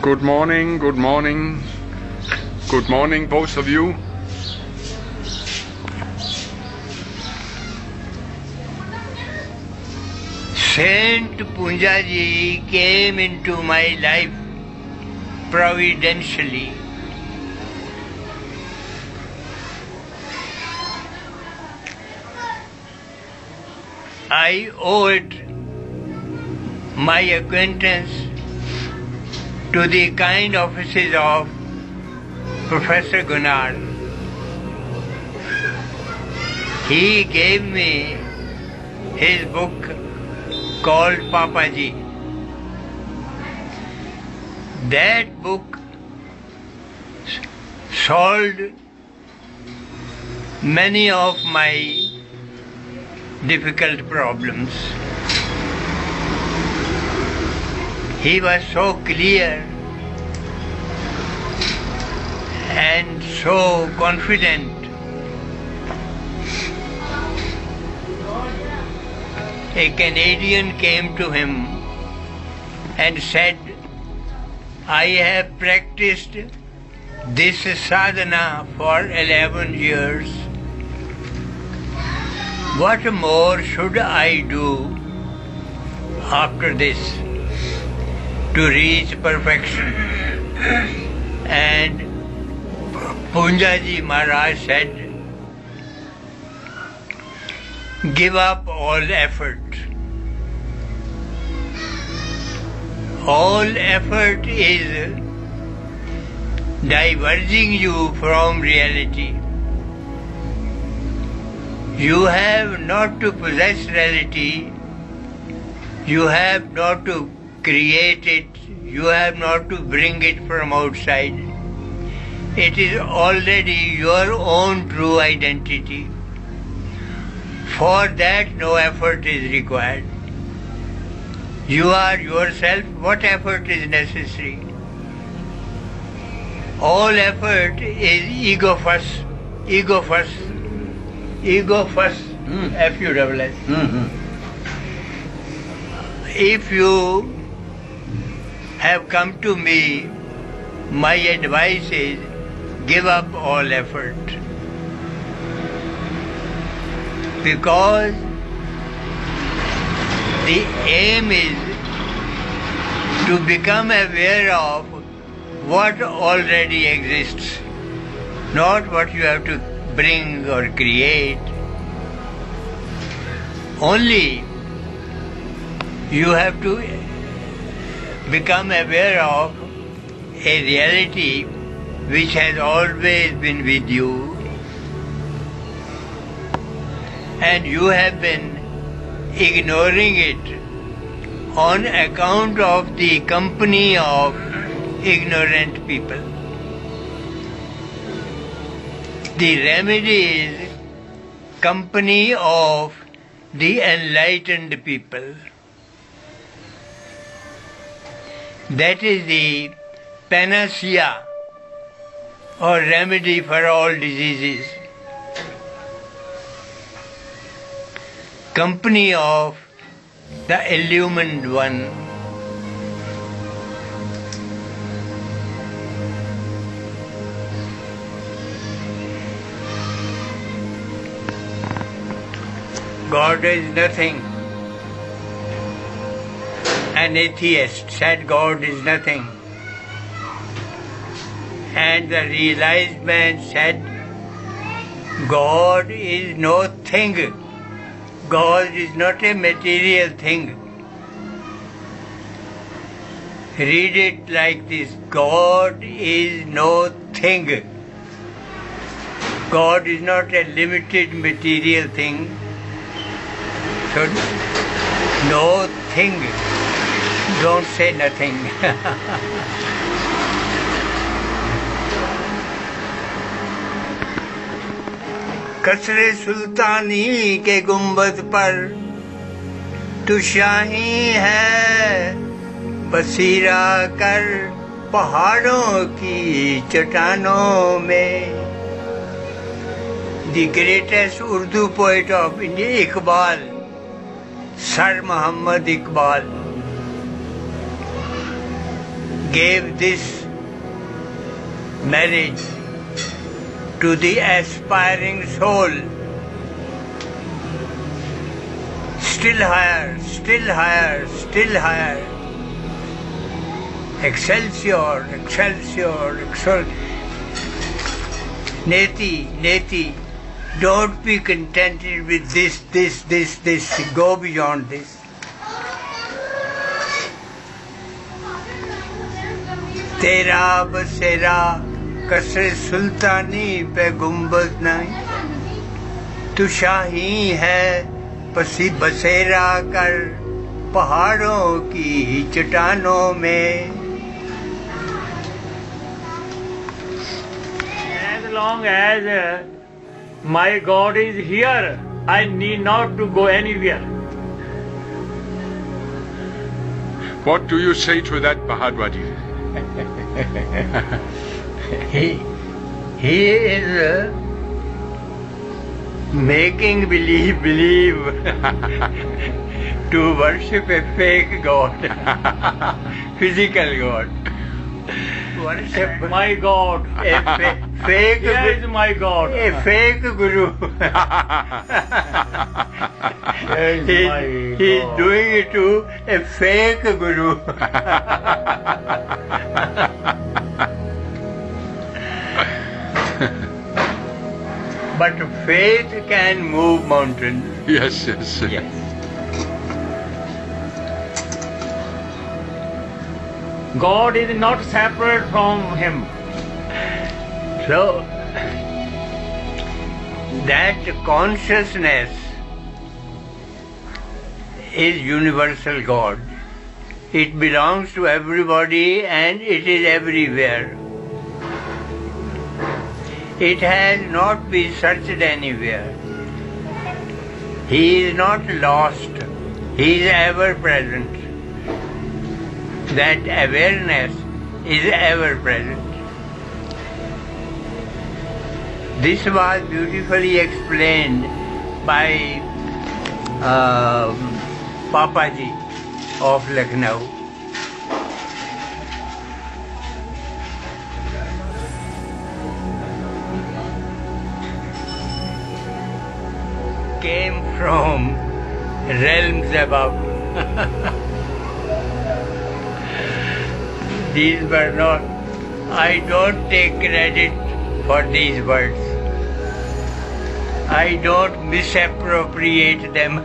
Good morning, good morning, good morning, both of you. Saint Punjaji came into my life providentially. I owe it my acquaintance to the kind offices of Professor Gunnar. He gave me his book called Papaji. That book solved many of my difficult problems. He was so clear and so confident. A Canadian came to him and said, I have practiced this sadhana for 11 years. What more should I do after this to reach perfection? And Punjaji Maharaj said, give up all effort. All effort is diverging you from reality. You have not to possess reality, you have not to create it, you have not to bring it from outside. It is already your own true identity. For that no effort is required. You are yourself. What effort is necessary? All effort is ego first. Ego first. Ego first. F-U-S-S. If you have come to me, my advice is give up all effort. Because the aim is to become aware of what already exists, not what you have to bring or create. Only you have to become aware of a reality which has always been with you, and you have been ignoring it on account of the company of ignorant people. The remedy is company of the enlightened people. That is the panacea or remedy for all diseases. Company of the illumined one. God is nothing. An atheist said God is nothing. And the realized man said God is no thing. God is not a material thing. Read it like this. God is no thing. God is not a limited material thing. So, no thing. Don't say nothing. कसरे सुल्तानी के गुंबद पर तू शाही है, बसीरा कर पहाड़ों की चट्टानों में. The greatest Urdu poet of India, Iqbal, Sir Muhammad Iqbal. gave this marriage to the aspiring soul. Still higher, still higher, still higher. Excelsior, excelsior, excelsior. Neti, neti. Don't be contented with this. Go beyond this. तेरा बसेरा कसरे सुल्तानी पे गुंबद नहीं, तू शाही है पसी बसेरा कर पहाड़ों की चट्टानों में. As long as my God is here, I need not to go anywhere. What do you say to that, Bahadwaji? He is making believe to worship a fake God, physical God. Worship My God. a fake Here is my God. a fake guru. Here is my He's God. doing it to a fake guru. But faith can move mountains. Yes, yes. God is not separate from him. So, that consciousness is universal God. It belongs to everybody and it is everywhere. It has not been searched anywhere. He is not lost. He is ever present. That awareness is ever present. This was beautifully explained by Papaji of Lucknow. Came from realms above. These were not, I don't take credit for these words. I don't misappropriate them.